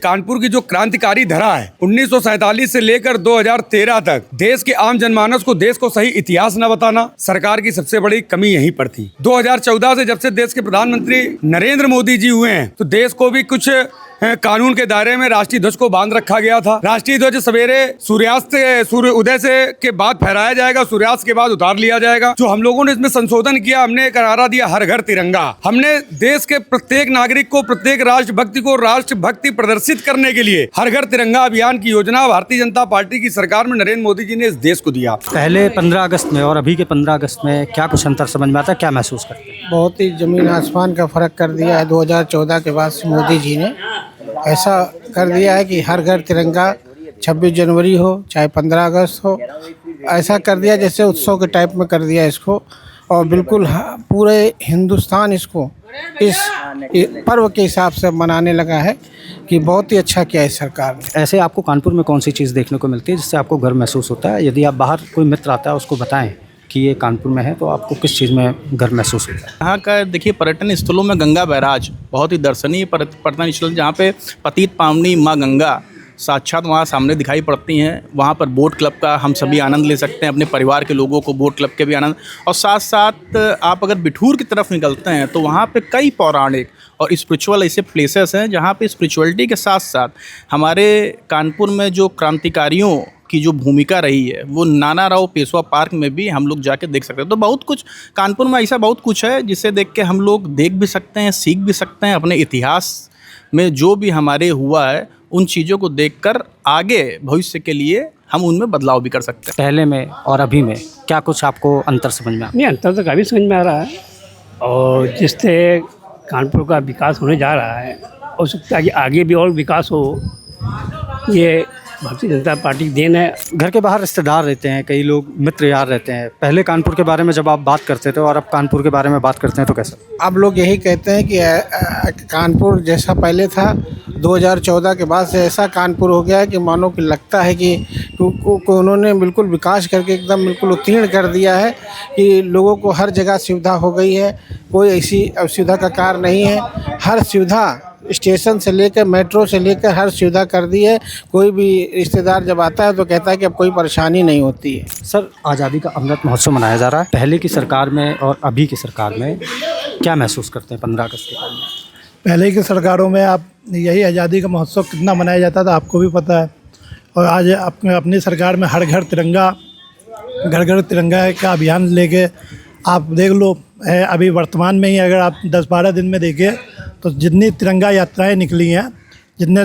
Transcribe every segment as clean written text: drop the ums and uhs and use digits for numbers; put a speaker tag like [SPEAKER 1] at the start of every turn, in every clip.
[SPEAKER 1] कानपुर की जो क्रांतिकारी धरा है 1947 से लेकर 2013 तक देश के आम जनमानस को देश को सही इतिहास न बताना सरकार की सबसे बड़ी कमी यहीं पर थी। 2014 से जब से देश के प्रधानमंत्री नरेंद्र मोदी जी हुए हैं तो देश को भी कुछ कानून के दायरे में राष्ट्रीय ध्वज को बांध रखा गया था। राष्ट्रीय ध्वज सवेरे सूर्य उदय से के बाद फहराया जाएगा, सूर्यास्त के बाद उतार लिया जाएगा। जो हम लोगों ने इसमें संशोधन किया, हमने करारा दिया हर घर तिरंगा। हमने देश के प्रत्येक नागरिक को, प्रत्येक राष्ट्रभक्ति को राष्ट्रभक्ति प्रदर्शित करने के लिए हर घर तिरंगा अभियान की योजना भारतीय जनता पार्टी की सरकार में नरेंद्र मोदी जी ने इस देश को दिया।
[SPEAKER 2] पहले 15 अगस्त में और अभी के 15 अगस्त में क्या कुछ अंतर समझ में आता है, क्या महसूस करते हैं?
[SPEAKER 3] बहुत ही जमीन आसमान का फर्क कर दिया है। 2014 के बाद से मोदी जी ने ऐसा कर दिया है कि हर घर तिरंगा, 26 जनवरी हो चाहे 15 अगस्त हो, ऐसा कर दिया जैसे उत्सव के टाइप में कर दिया इसको। और बिल्कुल पूरे हिंदुस्तान इसको इस पर्व के हिसाब से मनाने लगा है कि बहुत ही अच्छा किया है सरकार ने।
[SPEAKER 2] ऐसे आपको कानपुर में कौन सी चीज़ देखने को मिलती है जिससे आपको गर्व महसूस होता है? यदि आप बाहर कोई मित्र आता है उसको बताएं कि ये कानपुर में है तो आपको किस चीज़ में गर्व महसूस होता है?
[SPEAKER 4] यहाँ का देखिए पर्यटन स्थलों में गंगा बैराज बहुत ही दर्शनीय पर्यटन स्थल, जहाँ पे पतित पावनी माँ गंगा साक्षात वहाँ सामने दिखाई पड़ती हैं। वहाँ पर बोट क्लब का हम सभी आनंद ले सकते हैं, अपने परिवार के लोगों को बोट क्लब के भी आनंद। और साथ साथ आप अगर बिठूर की तरफ निकलते हैं तो वहाँ पे कई पौराणिक और स्पिरिचुअल ऐसे प्लेसेस हैं जहाँ पे स्पिरिचुअलिटी के साथ साथ हमारे कानपुर में जो क्रांतिकारियों की जो भूमिका रही है वो नाना राव पेशवा पार्क में भी हम लोग जाके देख सकते हैं। तो बहुत कुछ कानपुर में ऐसा बहुत कुछ है जिसे देख के हम लोग देख भी सकते हैं, सीख भी सकते हैं। अपने इतिहास में जो भी हमारे हुआ है उन चीज़ों को देखकर आगे भविष्य के लिए हम उनमें बदलाव भी कर सकते हैं।
[SPEAKER 2] पहले में और अभी में क्या कुछ आपको अंतर समझ में आता है?
[SPEAKER 5] नहीं, अंतर तो काफ़ी समझ में आ रहा है और जिससे कानपुर का विकास होने जा रहा है, हो सकता है कि आगे भी और विकास हो। ये भारतीय जनता पार्टी की देन है।
[SPEAKER 2] घर के बाहर रिश्तेदार रहते हैं, कई लोग मित्र यार रहते हैं। पहले कानपुर के बारे में जब आप बात करते थे और अब कानपुर के बारे में बात करते हैं तो कैसा?
[SPEAKER 3] अब लोग यही कहते हैं कि कानपुर जैसा पहले था 2014 के बाद से ऐसा कानपुर हो गया है कि मानो कि लगता है कि उन्होंने बिल्कुल विकास करके एकदम बिल्कुल उत्तीर्ण कर दिया है कि लोगों को हर जगह सुविधा हो गई है। कोई ऐसी असुविधा का कार्य नहीं है। हर सुविधा स्टेशन से लेकर मेट्रो से लेकर हर सुविधा कर दी है। कोई भी रिश्तेदार जब आता है तो कहता है कि अब कोई परेशानी नहीं होती है।
[SPEAKER 2] सर, आज़ादी का अमृत महोत्सव मनाया जा रहा है। पहले की सरकार में और अभी की सरकार में क्या महसूस करते हैं 15 अगस्त के बारे में?
[SPEAKER 6] पहले की सरकारों में आप यही आज़ादी का महोत्सव कितना मनाया जाता था आपको भी पता है। और आज अपनी सरकार में हर घर तिरंगा का अभियान लेके आप देख लो है। अभी वर्तमान में ही अगर आप 10-12 दिन में देखें तो जितनी तिरंगा यात्राएं निकली हैं, जितने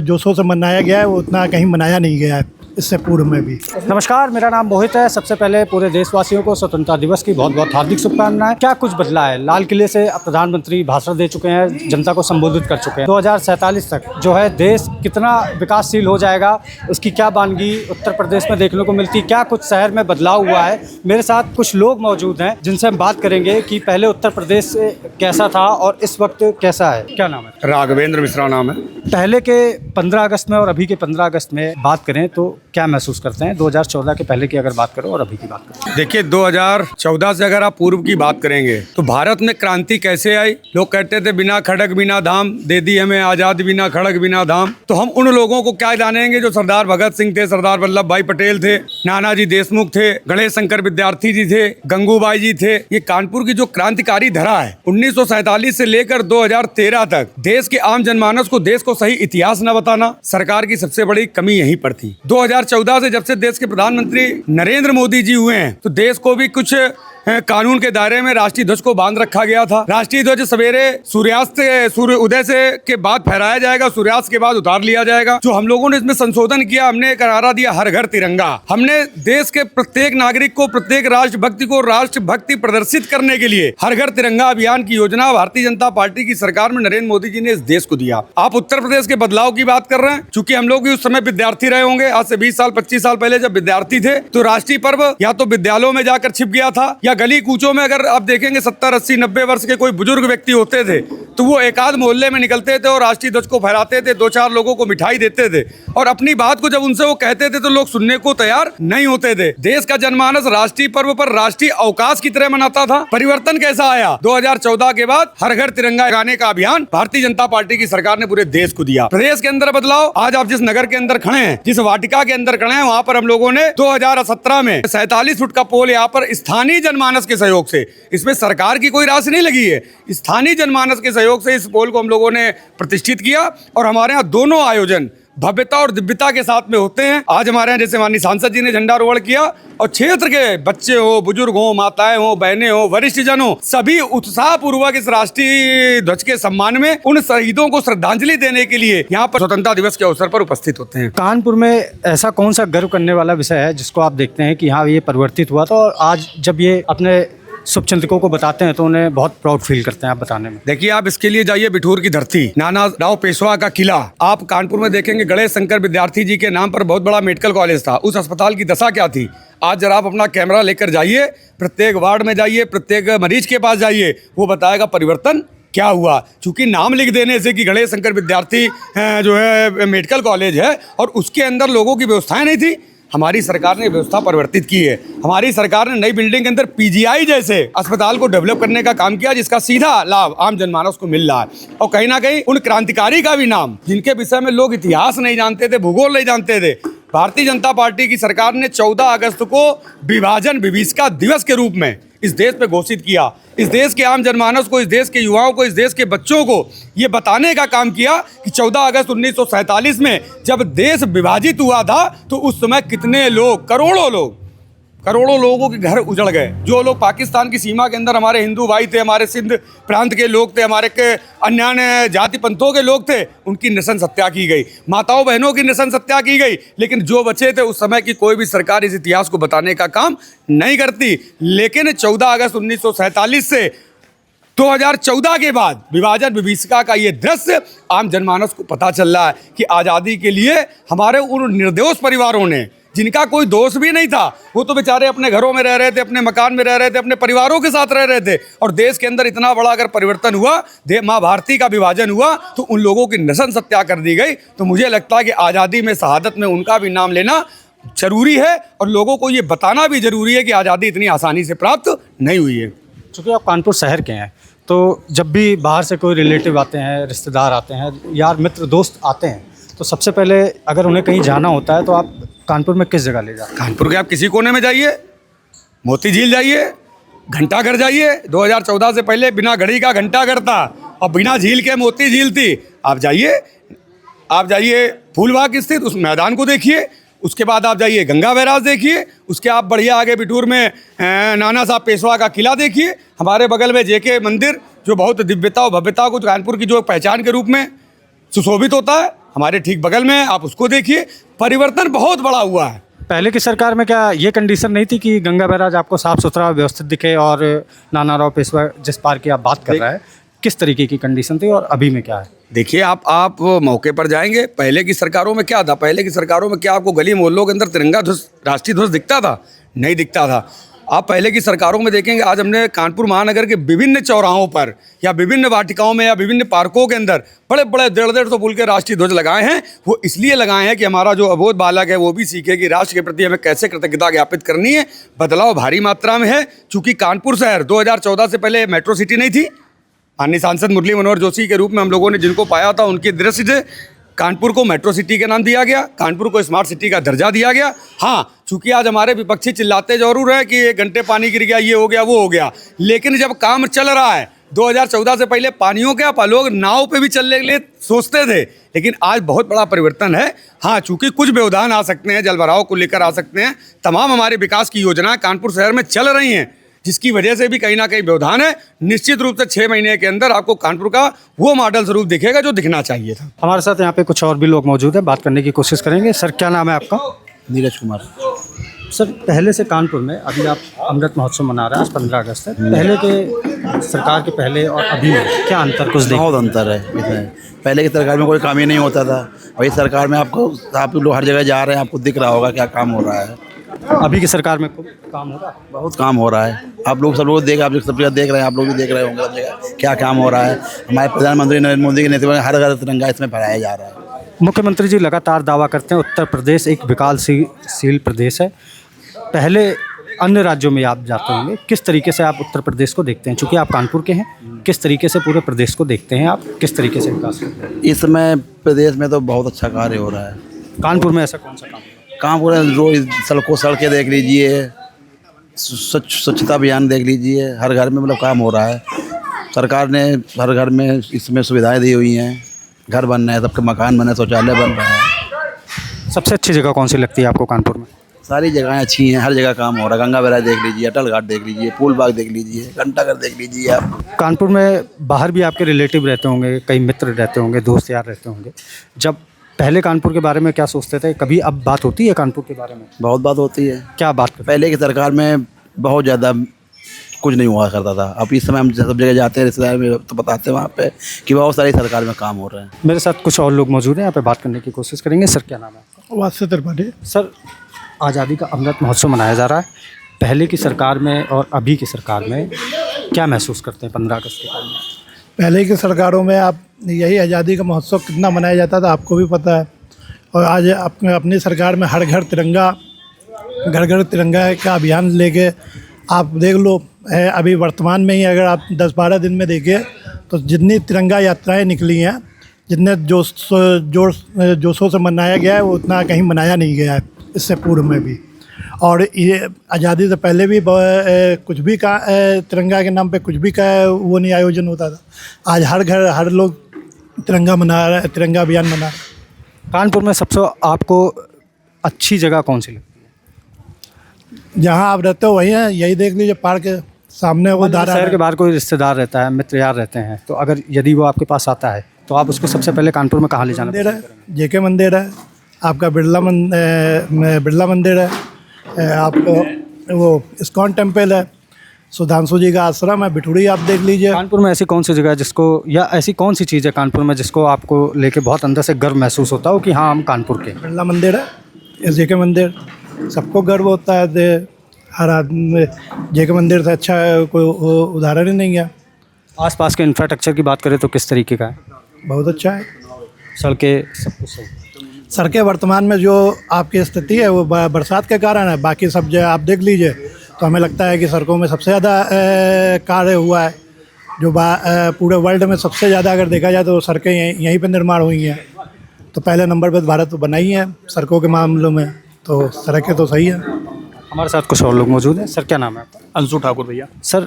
[SPEAKER 6] जोशों से मनाया गया है वो उतना कहीं मनाया नहीं गया है इससे पूर्व में भी।
[SPEAKER 2] नमस्कार, मेरा नाम मोहित है। सबसे पहले पूरे देशवासियों को स्वतंत्रता दिवस की बहुत बहुत हार्दिक शुभकामनाएं। क्या कुछ बदला है? लाल किले से अब प्रधानमंत्री भाषण दे चुके हैं, जनता को संबोधित कर चुके हैं। 2047 तक जो है देश कितना विकासशील हो जाएगा, उसकी क्या बानगी उत्तर प्रदेश में देखने को मिलती, क्या कुछ शहर में बदलाव हुआ है। मेरे साथ कुछ लोग मौजूद हैं जिनसे हम बात करेंगे कि पहले उत्तर प्रदेश कैसा था और इस वक्त कैसा है। क्या नाम है?
[SPEAKER 1] राघवेंद्र मिश्रा नाम है।
[SPEAKER 2] पहले के 15 अगस्त में और अभी के 15 अगस्त में बात करें तो क्या महसूस करते हैं? 2014 के पहले की अगर बात करो और अभी की बात करो।
[SPEAKER 1] देखिए, 2014 से अगर आप पूर्व की बात करेंगे तो भारत में क्रांति कैसे आई। लोग कहते थे बिना खड़ग बिना धाम, दे दी हमें आजाद बिना खड़ग बिना धाम। तो हम उन लोगों को क्या जानेंगे जो सरदार भगत सिंह थे, सरदार वल्लभ भाई पटेल थे, नानाजी देशमुख थे, गणेश शंकर विद्यार्थी जी थे, गंगूबाई जी थे। ये कानपुर की जो क्रांतिकारी धरा है 1947 से लेकर 2013 तक देश के आम जनमानस को देश को सही इतिहास न बताना सरकार की सबसे बड़ी कमी यहीं पर थी। 2014 से जब से देश के प्रधानमंत्री नरेंद्र मोदी जी हुए हैं तो देश को भी कुछ कानून के दायरे में राष्ट्रीय ध्वज को बांध रखा गया था। राष्ट्रीय ध्वज सवेरे सूर्य उदय से के बाद फहराया जाएगा, सूर्यास्त के बाद उतार लिया जाएगा। जो हम लोगों ने इसमें संशोधन किया, हमने करारा दिया हर घर तिरंगा। हमने देश के प्रत्येक नागरिक को, प्रत्येक राष्ट्रभक्ति को राष्ट्रभक्ति प्रदर्शित करने के लिए हर घर तिरंगा अभियान की योजना भारतीय जनता पार्टी की सरकार में नरेंद्र मोदी जी ने इस देश को दिया। आप उत्तर प्रदेश के बदलाव की बात कर रहे हैं, चूंकि हम लोग भी उस समय विद्यार्थी रहे होंगे। आज से 20 साल 25 साल पहले जब विद्यार्थी थे तो राष्ट्रीय पर्व या तो विद्यालयों में जाकर छिप गया था या या गली कूचों में अगर आप देखेंगे 70, 80, 90 वर्ष के कोई बुजुर्ग व्यक्ति होते थे तो वो एक आध मोहल्ले में निकलते थे और राष्ट्रीय ध्वज को फहराते थे, 2-4 लोगों को मिठाई देते थे और अपनी बात को जब उनसे वो कहते थे तो लोग सुनने को तैयार नहीं होते थे। देश का जनमानस राष्ट्रीय पर्व पर राष्ट्रीय अवकाश की तरह मनाता था। परिवर्तन कैसा आया 2014 के बाद? हर घर तिरंगा लगाने का अभियान भारतीय जनता पार्टी की सरकार ने पूरे देश को दिया। प्रदेश के अंदर बदलाव, आज आप जिस नगर के अंदर खड़े हैं, जिस वाटिका के अंदर खड़े हैं, वहां पर हम लोगों ने 2017 में 47 फुट का पोल यहाँ पर स्थानीय जनमानस के सहयोग से, इसमें सरकार की कोई राशि नहीं लगी है, स्थानीय जनमानस के सहयोग से इस पोल को हम लोगों ने प्रतिष्ठित किया और हमारे यहाँ दोनों आयोजन भव्यता और दिव्यता के साथ में होते हैं। आज हमारे यहाँ जैसे माननीय सांसद जी ने झंडारोहण किया और क्षेत्र के बच्चे हो, बुजुर्ग हो, माताएं हो, बहनें हो, वरिष्ठ जन हो, सभी उत्साह पूर्वक इस राष्ट्रीय ध्वज के सम्मान में उन शहीदों को श्रद्धांजलि देने के लिए यहाँ पर स्वतंत्रता दिवस के अवसर पर उपस्थित होते हैं।
[SPEAKER 2] कानपुर में ऐसा कौन सा गर्व करने वाला विषय है जिसको आप देखते हैं कि हाँ ये परिवर्तित हुआ था और आज जब ये अपने शुभचिंतकों को बताते हैं तो उन्हें बहुत प्राउड फील करते हैं आप बताने में?
[SPEAKER 1] देखिए, आप इसके लिए जाइए बिठूर की धरती, नाना राव पेशवा का किला, आप कानपुर में देखेंगे गणेश शंकर विद्यार्थी जी के नाम पर बहुत बड़ा मेडिकल कॉलेज था, उस अस्पताल की दशा क्या थी। आज जरा आप अपना कैमरा लेकर जाइए, प्रत्येक वार्ड में जाइए, प्रत्येक मरीज के पास जाइए, वो बताएगा परिवर्तन क्या हुआ। चूंकि नाम लिख देने से कि गणेश शंकर विद्यार्थी जो है मेडिकल कॉलेज है और उसके अंदर लोगों की व्यवस्थाएं नहीं थी, हमारी सरकार ने व्यवस्था परिवर्तित की है। हमारी सरकार ने नई बिल्डिंग के अंदर पीजीआई जैसे अस्पताल को डेवलप करने का काम किया, जिसका सीधा लाभ आम जनमानस को मिल रहा है। और कहीं ना कहीं उन क्रांतिकारी का भी नाम, जिनके विषय में लोग इतिहास नहीं जानते थे, भूगोल नहीं जानते थे, भारतीय जनता पार्टी की सरकार ने 14 अगस्त को विभाजन विभीषिका दिवस के रूप में इस देश पे घोषित किया। इस देश के आम जनमानस को, इस देश के युवाओं को, इस देश के बच्चों को ये बताने का काम किया कि 14 अगस्त 1947 में जब देश विभाजित हुआ था तो उस समय कितने लोग, करोड़ों लोगों के घर उजड़ गए। जो लोग पाकिस्तान की सीमा के अंदर हमारे हिंदू भाई थे, हमारे सिंध प्रांत के लोग थे, हमारे के अन्य जाति पंथों के लोग थे, उनकी नृशंस हत्या की गई, माताओं बहनों की नृशंस हत्या की गई। लेकिन जो बचे थे उस समय की कोई भी सरकार इस इतिहास को बताने का काम नहीं करती। लेकिन 14 अगस्त 1947 से 2014 के बाद विभाजन विभीषिका का ये दृश्य आम जनमानस को पता चल रहा है कि आज़ादी के लिए हमारे उन निर्दोष परिवारों ने, जिनका कोई दोष भी नहीं था, वो तो बेचारे अपने घरों में रह रहे थे, अपने मकान में रह रहे थे, अपने परिवारों के साथ रह रहे थे, और देश के अंदर इतना बड़ा अगर परिवर्तन हुआ, माँ भारती का विभाजन हुआ, तो उन लोगों की नृशंस हत्या कर दी गई। तो मुझे लगता है कि आज़ादी में, शहादत में उनका भी नाम लेना जरूरी है और लोगों को ये बताना भी जरूरी है कि आज़ादी इतनी आसानी से प्राप्त नहीं हुई है।
[SPEAKER 2] चूँकि आप कानपुर शहर के हैं तो जब भी बाहर से कोई रिलेटिव आते हैं, रिश्तेदार आते हैं, यार मित्र दोस्त आते हैं, तो सबसे पहले अगर उन्हें कहीं जाना होता है तो आप कानपुर में किस जगह ले जाते हैं?
[SPEAKER 1] कानपुर के आप किसी कोने में जाइए, मोती झील जाइए, घंटाघर जाइए। 2014 से पहले बिना घड़ी का घंटाघर था और बिना झील के मोती झील थी। आप जाइए फूलबाग स्थित उस मैदान को देखिए, उसके बाद आप जाइए गंगा बैराज देखिए, उसके आप बढ़िया आगे बिठूर में नाना साहब पेशवा का किला देखिए, हमारे बगल में जेके मंदिर जो बहुत दिव्यता और भव्यता को कानपुर की जो पहचान के रूप में सुशोभित होता है, हमारे ठीक बगल में आप उसको देखिए। परिवर्तन बहुत बड़ा हुआ है।
[SPEAKER 2] पहले की सरकार में क्या ये कंडीशन नहीं थी कि गंगा बैराज आपको साफ़ सुथरा व्यवस्थित दिखे और नाना राव पेशवा जिस पार्क की आप बात कर रहे हैं, किस तरीके की कंडीशन थी और अभी में क्या है?
[SPEAKER 1] देखिए, आप मौके पर जाएंगे, पहले की सरकारों में क्या था, पहले की सरकारों में क्या आपको गली मोहल्लों के अंदर तिरंगा ध्वज, राष्ट्रीय ध्वज दिखता था? नहीं दिखता था। आप पहले की सरकारों में देखेंगे, आज हमने कानपुर महानगर के विभिन्न चौराहों पर या विभिन्न वाटिकाओं में या विभिन्न पार्कों के अंदर बड़े बड़े 150-150 फुल के राष्ट्रीय ध्वज लगाए हैं। वो इसलिए लगाए हैं कि हमारा जो अबोध बालक है वो भी सीखे कि राष्ट्र के प्रति हमें कैसे कृतज्ञता ज्ञापित करनी है। बदलाव भारी मात्रा में है, चूँकि कानपुर शहर 2014 से पहले मेट्रो सिटी नहीं थी। माननीय सांसद मुरली मनोहर जोशी के रूप में हम लोगों ने जिनको पाया था, उनकी दृष्टि से कानपुर को मेट्रो सिटी का नाम दिया गया, कानपुर को स्मार्ट सिटी का दर्जा दिया गया। हाँ, चूंकि आज हमारे विपक्षी चिल्लाते जरूर है कि 1 घंटे पानी गिर गया, ये हो गया, वो हो गया, लेकिन जब काम चल रहा है, 2014 से पहले पानियों के लोग नाव पे भी चलने के लिए सोचते थे, लेकिन आज बहुत बड़ा परिवर्तन है। हाँ, चूंकि कुछ व्यवधान आ सकते हैं, जलभराव को लेकर आ सकते हैं, तमाम हमारे विकास की योजनाएं कानपुर शहर में चल रही हैं, जिसकी वजह से भी कहीं ना कहीं व्यवधान है। निश्चित रूप से 6 महीने के अंदर आपको कानपुर का वो मॉडल स्वरूप दिखेगा जो दिखना चाहिए था।
[SPEAKER 2] हमारे साथ यहाँ पे कुछ और भी लोग मौजूद हैं, बात करने की कोशिश करेंगे। सर, क्या नाम है आपका?
[SPEAKER 7] नीरज कुमार।
[SPEAKER 2] सर, पहले से कानपुर में अभी आप अमृत महोत्सव मना रहे हैं, आज 15 अगस्त है, पहले के सरकार के पहले और अभी में क्या अंतर कुछ देख?
[SPEAKER 7] बहुत अंतर है इसमें। पहले की सरकार में कोई काम ही नहीं होता था, और इस सरकार में आप लोग हर जगह जा रहे हैं, आपको दिख रहा होगा क्या काम हो रहा है।
[SPEAKER 2] अभी की सरकार में खूब काम होगा।
[SPEAKER 7] बहुत काम हो रहा है। आप लोग सब लोग आप सब जगह देख रहे हैं, आप लोग भी देख रहे होंगे सब जगह क्या काम हो रहा है। हमारे प्रधानमंत्री नरेंद्र मोदी के नेतृत्व में हर घर तिरंगा इसमें फहराया जा रहा है।
[SPEAKER 2] मुख्यमंत्री जी लगातार दावा करते हैं उत्तर प्रदेश एक विकासशील प्रदेश है। पहले अन्य राज्यों में आप जाते होंगे, किस तरीके से आप उत्तर प्रदेश को देखते हैं? चूँकि आप कानपुर के हैं, किस तरीके से पूरे प्रदेश को देखते हैं आप? किस तरीके से विकास करते हैं?
[SPEAKER 7] इस समय प्रदेश में तो बहुत अच्छा कार्य हो रहा है।
[SPEAKER 2] कानपुर में ऐसा कौन सा काम?
[SPEAKER 7] काम हो रहा है, रोज सड़कें देख लीजिए, स्वच्छता अभियान देख लीजिए, हर घर में मतलब काम हो रहा है। सरकार ने हर घर में इसमें सुविधाएं दी हुई हैं, घर बन रहे हैं, सबके मकान बने, शौचालय बन रहे हैं।
[SPEAKER 2] सबसे अच्छी जगह कौन सी लगती है आपको कानपुर में?
[SPEAKER 7] सारी जगहें अच्छी हैं, हर जगह काम हो रहा है। गंगा बैराज देख लीजिए, अटल घाट देख लीजिए, फूल बाग देख लीजिए, घंटाघर देख लीजिए आप।
[SPEAKER 2] कानपुर में बाहर भी आपके रिलेटिव रहते होंगे, कई मित्र रहते होंगे, दोस्त यार रहते होंगे। जब पहले कानपुर के बारे में क्या सोचते थे, कभी अब बात होती है कानपुर के बारे में?
[SPEAKER 7] बहुत बात होती है।
[SPEAKER 2] क्या बात करते
[SPEAKER 7] पहले की सरकार में बहुत ज़्यादा कुछ नहीं हुआ करता था। अब इस समय हम सब जगह जाते हैं, रिश्तेदार में तो बताते हैं वहाँ पे कि बहुत सारी सरकार में काम हो रहे हैं।
[SPEAKER 2] मेरे साथ कुछ और लोग मौजूद हैं, यहाँ पे बात करने की कोशिश करेंगे। सर क्या नाम है आपका?
[SPEAKER 6] वास्य त्रिपाठी।
[SPEAKER 2] सर, आज़ादी का अमृत महोत्सव मनाया जा रहा है। पहले की सरकार में और अभी की सरकार में क्या महसूस करते हैं 15 अगस्त के बारे में?
[SPEAKER 6] पहले की सरकारों में आप यही आज़ादी का महोत्सव कितना मनाया जाता था आपको भी पता है। और आज अपनी सरकार में हर घर तिरंगा का अभियान लेके आप देख लो है। अभी वर्तमान में ही अगर आप 10-12 दिन में देखें तो जितनी तिरंगा यात्राएं निकली हैं, जितने जोशों से मनाया गया है, वो उतना कहीं मनाया नहीं गया है इससे पूर्व में भी। और ये आज़ादी से पहले भी कुछ भी का तिरंगा के नाम पे कुछ भी का वो नहीं आयोजन होता था। आज हर घर हर लोग तिरंगा मना रहा है, तिरंगा अभियान मना रहा है।
[SPEAKER 2] कानपुर में सबसे आपको अच्छी जगह कौन सी लगती है?
[SPEAKER 6] जहाँ आप रहते हो वहीं है, यही देख लीजिए पार्क के सामने वो दारा
[SPEAKER 2] शहर के बाहर कोई रिश्तेदार रहता है, मित्र यार रहते हैं, तो अगर यदि वो आपके पास आता है तो आप उसको सबसे पहले कानपुर में कहाँ ले जाना
[SPEAKER 6] मंदिर है, जेके मंदिर है, आपका बिरला मंदिर है, आपको वो इस्कॉन टेम्पल है, सुधांशु जी का आश्रम है, बिठूरी आप देख लीजिए।
[SPEAKER 2] कानपुर में ऐसी कौन सी जगह है जिसको, या ऐसी कौन सी चीज़ है कानपुर में जिसको आपको लेके बहुत अंदर से गर्व महसूस होता हो कि हाँ हम कानपुर के?
[SPEAKER 6] बिरला मंदिर है, जेके मंदिर, सबको गर्व होता है। हर आदमी जेके मंदिर से अच्छा कोई उदाहरण ही नहीं है।
[SPEAKER 2] आसपास के इंफ्रास्ट्रक्चर की बात करें तो किस तरीके का है?
[SPEAKER 6] बहुत अच्छा है।
[SPEAKER 2] सड़कें सब कुछ सही?
[SPEAKER 6] सड़कें वर्तमान में जो आपकी स्थिति है वो बरसात के कारण है। बाकी सब जो आप देख लीजिए तो हमें लगता है कि सड़कों में सबसे ज़्यादा कार्य हुआ है। जो पूरे वर्ल्ड में सबसे ज़्यादा अगर देखा जाए तो सड़कें यहीं पर निर्माण हुई हैं। तो पहले नंबर पर भारत तो बना ही है सड़कों के मामलों में, तो सड़कें तो सही है।
[SPEAKER 2] हमारे साथ कुछ और लोग मौजूद हैं। सर क्या नाम है आपका?
[SPEAKER 4] अंशु ठाकुर भैया।
[SPEAKER 2] सर,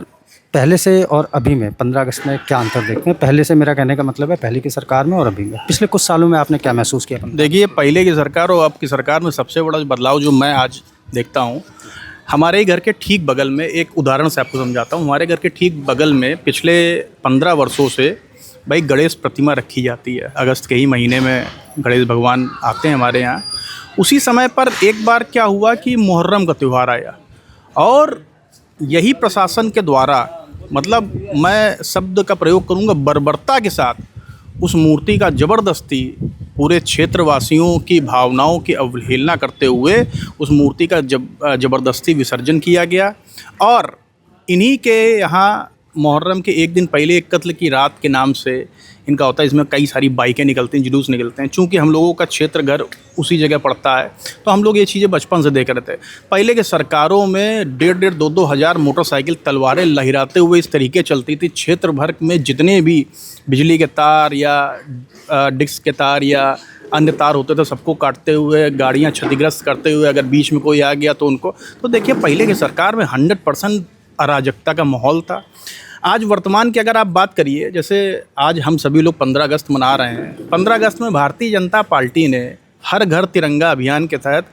[SPEAKER 2] पहले से और अभी में 15 अगस्त में क्या अंतर देखते हैं? पहले से मेरा कहने का मतलब है पहले की सरकार में और अभी में, पिछले कुछ सालों में आपने क्या महसूस किया?
[SPEAKER 4] देखिए, पहले की सरकार और अब की सरकार में सबसे बड़ा बदलाव जो मैं आज देखता हूँ, हमारे घर के ठीक बगल में, एक उदाहरण से आपको समझाता हूँ। हमारे घर के ठीक बगल में पिछले 15 वर्षों से भाई गणेश प्रतिमा रखी जाती है। अगस्त के ही महीने में गणेश भगवान आते हैं हमारे यहाँ। उसी समय पर एक बार क्या हुआ कि मुहर्रम का त्यौहार आया और यही प्रशासन के द्वारा, मतलब मैं शब्द का प्रयोग करूंगा, बर्बरता के साथ उस मूर्ति का ज़बरदस्ती पूरे क्षेत्रवासियों की भावनाओं की अवहेलना करते हुए उस मूर्ति का ज़बरदस्ती विसर्जन किया गया। और इन्हीं के यहाँ मुहर्रम के एक दिन पहले एक कत्ल की रात के नाम से इनका होता है। इसमें कई सारी बाइकें निकलती हैं, जुलूस निकलते हैं। चूँकि हम लोगों का क्षेत्र घर उसी जगह पड़ता है तो हम लोग ये चीज़ें बचपन से देख रहे थे। पहले के सरकारों में 1,500 2,000 हज़ार मोटरसाइकिल तलवारें लहराते हुए इस तरीके चलती थी। क्षेत्र भर में जितने भी बिजली के तार या डिस्क के तार या अन्य तार होते थे सबको काटते हुए, गाड़ियाँ क्षतिग्रस्त करते हुए, अगर बीच में कोई आ गया तो उनको, तो देखिए पहले की सरकार में 100% अराजकता का माहौल था। आज वर्तमान की अगर आप बात करिए, जैसे आज हम सभी लोग 15 अगस्त मना रहे हैं। 15 अगस्त में भारतीय जनता पार्टी ने हर घर तिरंगा अभियान के तहत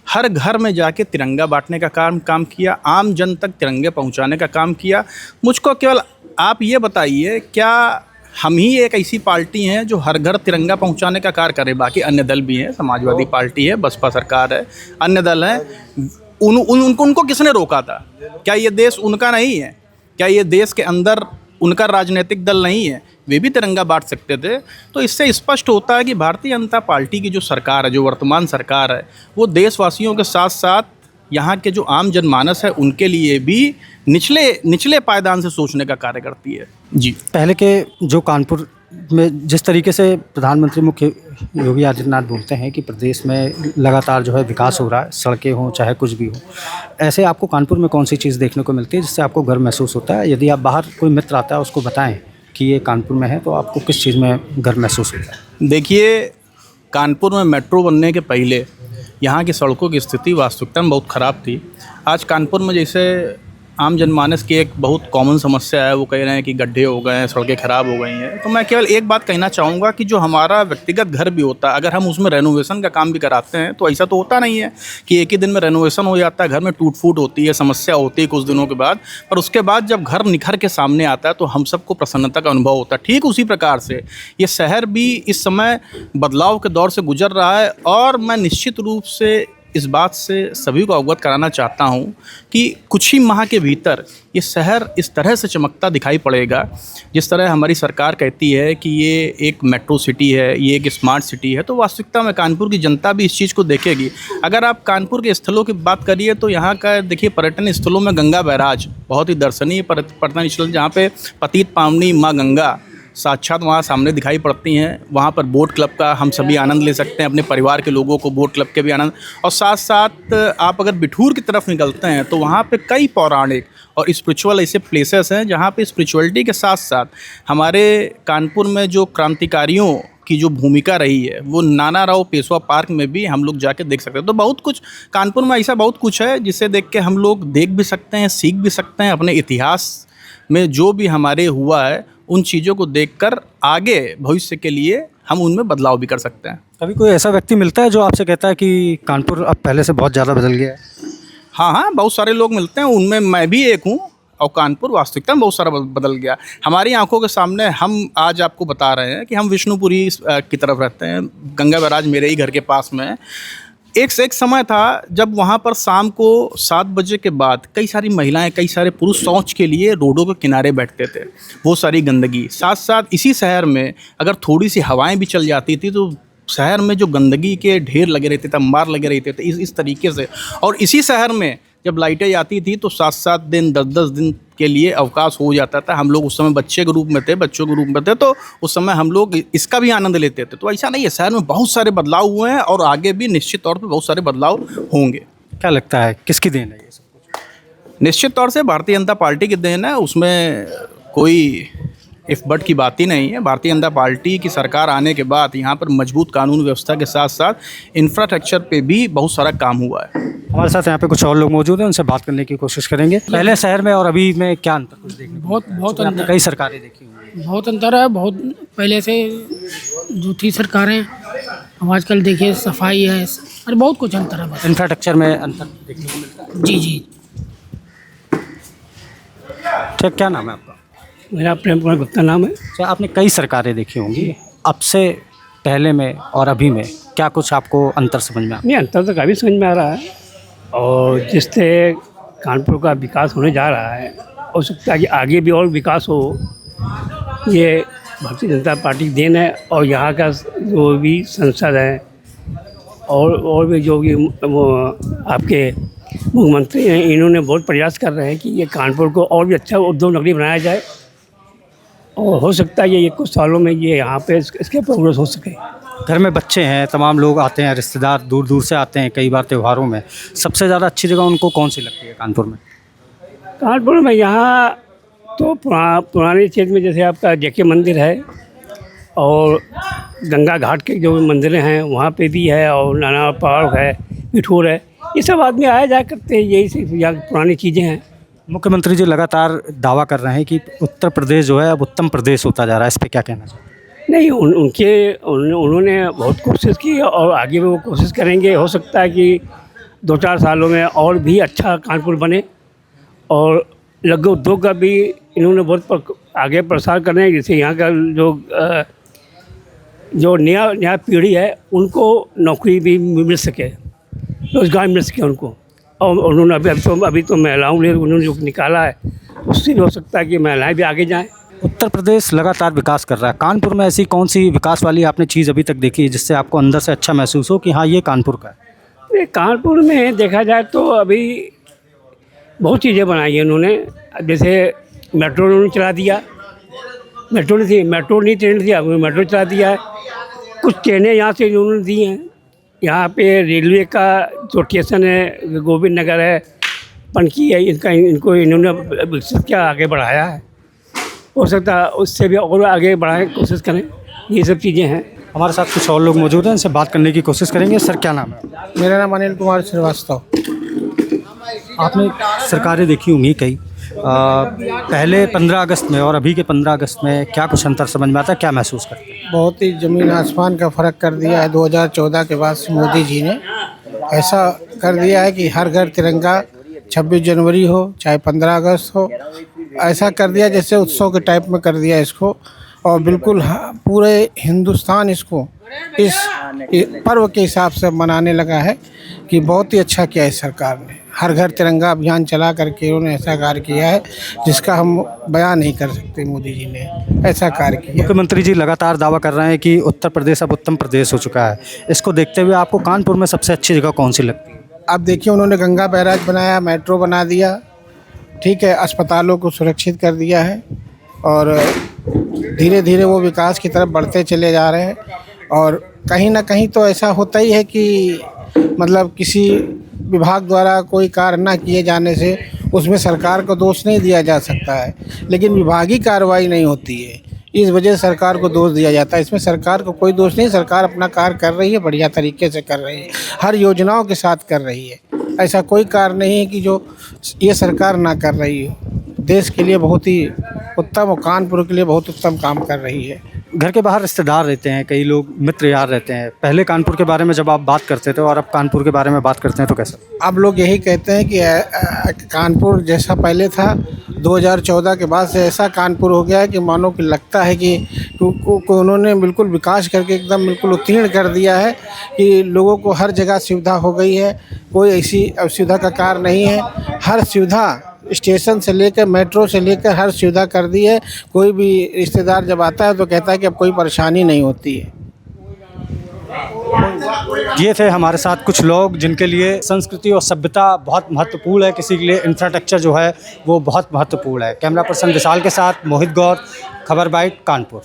[SPEAKER 4] हर घर में जाके तिरंगा बांटने का काम किया, आम जन तक तिरंगे पहुंचाने का काम किया। मुझको केवल आप ये बताइए, क्या हम ही एक ऐसी पार्टी हैं जो हर घर तिरंगा पहुंचाने का कार्य करें? बाकी अन्य दल भी हैं, समाजवादी पार्टी है, बसपा सरकार है, अन्य दल हैं। उनको किसने रोका था? क्या ये देश उनका नहीं है? क्या ये देश के अंदर उनका राजनीतिक दल नहीं है? वे भी तिरंगा बांट सकते थे। तो इससे स्पष्ट होता है कि भारतीय जनता पार्टी की जो सरकार है, जो वर्तमान सरकार है, वो देशवासियों के साथ साथ यहाँ के जो आम जनमानस है उनके लिए भी निचले पायदान से सोचने का कार्य करती है। जी।
[SPEAKER 2] पहले के जो कानपुर में जिस तरीके से प्रधानमंत्री मुख्य योगी आदित्यनाथ बोलते हैं कि प्रदेश में लगातार जो है विकास हो रहा है, सड़कें हों चाहे कुछ भी हो, ऐसे आपको कानपुर में कौन सी चीज़ देखने को मिलती है जिससे आपको गर्व महसूस होता है? यदि आप बाहर कोई मित्र आता है उसको बताएं कि ये कानपुर में है तो आपको किस चीज़ में गर्व महसूस होता है?
[SPEAKER 4] देखिए, कानपुर में मेट्रो बनने के पहले यहाँ की सड़कों की स्थिति वास्तविकता में बहुत ख़राब थी। आज कानपुर में जैसे आम जनमानस की एक बहुत कॉमन समस्या है, वो कह रहे हैं कि गड्ढे हो गए हैं, सड़कें ख़राब हो गई हैं, तो मैं केवल एक बात कहना चाहूँगा कि जो हमारा व्यक्तिगत घर भी होता है, अगर हम उसमें रेनोवेशन का काम भी कराते हैं तो ऐसा तो होता नहीं है कि एक ही दिन में रेनोवेशन हो जाता है। घर में टूट फूट होती है, समस्या होती है कुछ दिनों के बाद, पर उसके बाद जब घर निखर के सामने आता है तो हम सबको प्रसन्नता का अनुभव होता है। ठीक उसी प्रकार से ये शहर भी इस समय बदलाव के दौर से गुजर रहा है, और मैं निश्चित रूप से इस बात से सभी को अवगत कराना चाहता हूँ कि कुछ ही माह के भीतर ये शहर इस तरह से चमकता दिखाई पड़ेगा जिस तरह हमारी सरकार कहती है कि ये एक मेट्रो सिटी है, ये एक स्मार्ट सिटी है, तो वास्तविकता में कानपुर की जनता भी इस चीज़ को देखेगी। अगर आप कानपुर के स्थलों की बात करिए तो यहाँ का देखिए, पर्यटन स्थलों में गंगा बैराज बहुत ही दर्शनीय पर्यटन स्थल, जहाँ पे पतित पावनी माँ गंगा साक्षात वहाँ सामने दिखाई पड़ती हैं। वहाँ पर बोट क्लब का हम सभी आनंद ले सकते हैं, अपने परिवार के लोगों को बोट क्लब के भी आनंद, और साथ साथ आप अगर बिठूर की तरफ निकलते हैं तो वहाँ पे कई पौराणिक और स्पिरिचुअल ऐसे प्लेसेस हैं जहाँ पे स्पिरिचुअलिटी के साथ साथ हमारे कानपुर में जो क्रांतिकारियों की जो भूमिका रही है वो नाना राव पेशवा पार्क में भी हम लोग जाके देख सकते हैं। तो बहुत कुछ कानपुर में ऐसा बहुत कुछ है जिसे देख के हम लोग देख भी सकते हैं, सीख भी सकते हैं, अपने इतिहास में जो भी हमारे हुआ है उन चीज़ों को देखकर आगे भविष्य के लिए हम उनमें बदलाव भी कर सकते हैं।
[SPEAKER 2] कभी कोई ऐसा व्यक्ति मिलता है जो आपसे कहता है कि कानपुर अब पहले से बहुत ज़्यादा बदल गया है?
[SPEAKER 4] हाँ, बहुत सारे लोग मिलते हैं, उनमें मैं भी एक हूँ, और कानपुर वास्तविकता में बहुत सारा बदल गया। हमारी आंखों के सामने हम आज आपको बता रहे हैं कि हम विष्णुपुरी की तरफ रहते हैं, गंगा बैराज मेरे ही घर के पास में है। एक से एक समय था जब वहाँ पर शाम को 7 बजे के बाद कई सारी महिलाएं, कई सारे पुरुष शौच के लिए रोडों के किनारे बैठते थे। वो सारी गंदगी, साथ साथ इसी शहर में अगर थोड़ी सी हवाएं भी चल जाती थी तो शहर में जो गंदगी के ढेर लगे रहते थे, अंबार लगे रहते थे, इस तरीके से। और इसी शहर में जब लाइटें आती थी तो 7-7 दिन 10-10 दिन के लिए अवकाश हो जाता था। हम लोग उस समय बच्चों के रूप में थे, तो उस समय हम लोग इसका भी आनंद लेते थे। तो ऐसा नहीं है, शहर में बहुत सारे बदलाव हुए हैं और आगे भी निश्चित तौर पे बहुत सारे बदलाव होंगे।
[SPEAKER 2] क्या लगता है किसकी देन है ये सब कुछ?
[SPEAKER 4] निश्चित तौर से भारतीय जनता पार्टी की देन है, उसमें कोई इफ बट की बात ही नहीं है। भारतीय जनता पार्टी की सरकार आने के बाद यहाँ पर मजबूत कानून व्यवस्था के साथ साथ इंफ्रास्ट्रक्चर पे भी बहुत सारा काम हुआ है।
[SPEAKER 2] हमारे साथ यहाँ पे कुछ और लोग मौजूद हैं, उनसे बात करने की कोशिश करेंगे। पहले शहर में और अभी में क्या अंतर कुछ देखने को मिलता है?
[SPEAKER 8] बहुत
[SPEAKER 2] आपने कई सरकारें देखी होंगी।
[SPEAKER 8] बहुत अंतर है। बहुत पहले से जो थी सरकारें, अब आजकल देखिए सफाई है, और बहुत कुछ अंतर है। बस
[SPEAKER 2] इंफ्रास्ट्रक्चर में अंतर देखने को मिलता है।
[SPEAKER 8] जी।
[SPEAKER 2] ठीक, क्या नाम है आपका?
[SPEAKER 5] मेरा प्रेम कुमार गुप्ता नाम है।
[SPEAKER 2] अच्छा, आपने कई सरकारें देखी होंगी, अब से पहले में और अभी में क्या कुछ आपको अंतर समझ में आता है?
[SPEAKER 5] नहीं, अंतर तो काफ़ी समझ में आ रहा है, और जिससे कानपुर का विकास होने जा रहा है, हो सकता है कि आगे भी और विकास हो। ये भारतीय जनता पार्टी की देन है, और यहाँ का जो भी संसद है और भी जो भी वो आपके मुख्यमंत्री हैं, इन्होंने बहुत प्रयास कर रहे हैं कि ये कानपुर को और भी अच्छा उद्योग नगरी बनाया जाए, और हो सकता है ये कुछ सालों में ये यहाँ पे इसके प्रोग्रेस हो सके।
[SPEAKER 2] घर में बच्चे हैं, तमाम लोग आते हैं, रिश्तेदार दूर दूर से आते हैं कई बार त्योहारों में। सबसे ज़्यादा अच्छी जगह उनको कौन सी लगती है कानपुर में?
[SPEAKER 5] कानपुर में यहाँ तो पुराने क्षेत्र में जैसे आपका जेके मंदिर है, और गंगा घाट के जो मंदिरें हैं वहाँ पे भी है, और नाना पार्क है, बिठूर है, ये सब आदमी आया जाया करते हैं। यही सब यहाँ पुरानी चीज़ें हैं।
[SPEAKER 2] मुख्यमंत्री जी लगातार दावा कर रहे हैं कि उत्तर प्रदेश जो है अब उत्तम प्रदेश होता जा रहा है, इस पर क्या कहना चाहिए?
[SPEAKER 5] नहीं, उन्होंने बहुत कोशिश की और आगे भी वो कोशिश करेंगे। हो सकता है कि 2-4 सालों में और भी अच्छा कानपुर बने, और लघु उद्योग का भी इन्होंने बहुत आगे प्रसार करना है, जिससे यहाँ का जो नया पीढ़ी है उनको नौकरी भी मिल सके, रोज़गार मिल सके उनको। और उन्होंने अभी तो महिलाओं ने उन्होंने जो निकाला है उससे भी हो सकता है कि महिलाएं भी आगे जाएं।
[SPEAKER 2] उत्तर प्रदेश लगातार विकास कर रहा है, कानपुर में ऐसी कौन सी विकास वाली आपने चीज़ अभी तक देखी है जिससे आपको अंदर से अच्छा महसूस हो कि हाँ ये कानपुर का है?
[SPEAKER 5] ये कानपुर में देखा जाए तो अभी बहुत चीज़ें बनाई हैं उन्होंने। जैसे मेट्रो उन्होंने चला दिया, मेट्रो नहीं ट्रेन थी, अब मेट्रो चला दिया है। कुछ ट्रेनें यहाँ से उन्होंने दी हैं। यहाँ पे रेलवे का जो स्टेशन है, गोविंद नगर है, पनकी है, इनको इन्होंने विकसित किया, आगे बढ़ाया है। हो सकता है उससे भी और आगे बढ़ाने की कोशिश करें। ये सब चीज़ें हैं।
[SPEAKER 2] हमारे साथ कुछ और लोग मौजूद हैं, इनसे बात करने की कोशिश करेंगे। सर क्या नाम है?
[SPEAKER 3] मेरा नाम अनिल कुमार श्रीवास्तव।
[SPEAKER 2] आपने सरकारें देखी होंगी कई, पहले 15 अगस्त में और अभी के 15 अगस्त में क्या कुछ अंतर समझ में आता है, क्या महसूस करते हैं?
[SPEAKER 3] बहुत ही ज़मीन आसमान का फ़र्क कर दिया है 2014 के बाद से मोदी जी ने। ऐसा कर दिया है कि हर घर तिरंगा, 26 जनवरी हो चाहे 15 अगस्त हो, ऐसा कर दिया जैसे उत्सव के टाइप में कर दिया इसको। और बिल्कुल पूरे हिंदुस्तान इसको इस पर्व के हिसाब से मनाने लगा है कि बहुत ही अच्छा किया है सरकार ने। हर घर तिरंगा अभियान चला करके उन्होंने ऐसा कार्य किया है जिसका हम बयान नहीं कर सकते। मोदी जी ने ऐसा कार्य किया।
[SPEAKER 2] मुख्यमंत्री जी लगातार दावा कर रहे हैं कि उत्तर प्रदेश अब उत्तम प्रदेश हो चुका है। इसको देखते हुए आपको कानपुर में सबसे अच्छी जगह कौन सी लगती है?
[SPEAKER 3] अब देखिए, उन्होंने गंगा बैराज बनाया, मेट्रो बना दिया, ठीक है, अस्पतालों को सुरक्षित कर दिया है और धीरे धीरे वो विकास की तरफ बढ़ते चले जा रहे हैं। और कहीं ना कहीं तो ऐसा होता ही है कि मतलब किसी विभाग द्वारा कोई कार्य ना किए जाने से उसमें सरकार को दोष नहीं दिया जा सकता है, लेकिन विभागीय कार्रवाई नहीं होती है, इस वजह से सरकार को दोष दिया जाता है। इसमें सरकार को कोई दोष नहीं, सरकार अपना कार्य कर रही है, बढ़िया तरीके से कर रही है, हर योजनाओं के साथ कर रही है। ऐसा कोई कार्य नहीं है कि जो ये सरकार ना कर रही हो। देश के लिए बहुत ही उत्तम और कानपुर के लिए बहुत उत्तम काम कर रही है।
[SPEAKER 2] घर के बाहर रिश्तेदार रहते हैं, कई लोग मित्र यार रहते हैं। पहले कानपुर के बारे में जब आप बात करते थे और अब कानपुर के बारे में बात करते हैं तो कैसा? अब
[SPEAKER 3] लोग यही कहते हैं कि कानपुर जैसा पहले था 2014 के बाद से ऐसा कानपुर हो गया है कि मानो कि लगता है कि उन्होंने बिल्कुल विकास करके एकदम बिल्कुल उत्तीर्ण कर दिया है कि लोगों को हर जगह सुविधा हो गई है। कोई ऐसी असुविधा का कार्य नहीं है। हर सुविधा स्टेशन से लेकर मेट्रो से लेकर हर सुविधा कर दी है। कोई भी रिश्तेदार जब आता है तो कहता है कि अब कोई परेशानी नहीं होती है।
[SPEAKER 2] ये थे हमारे साथ कुछ लोग जिनके लिए संस्कृति और सभ्यता बहुत महत्वपूर्ण है, किसी के लिए इंफ्रास्ट्रक्चर जो है वो बहुत महत्वपूर्ण है। कैमरा पर्सन विशाल के साथ मोहित गौर, खबर बाइट, कानपुर।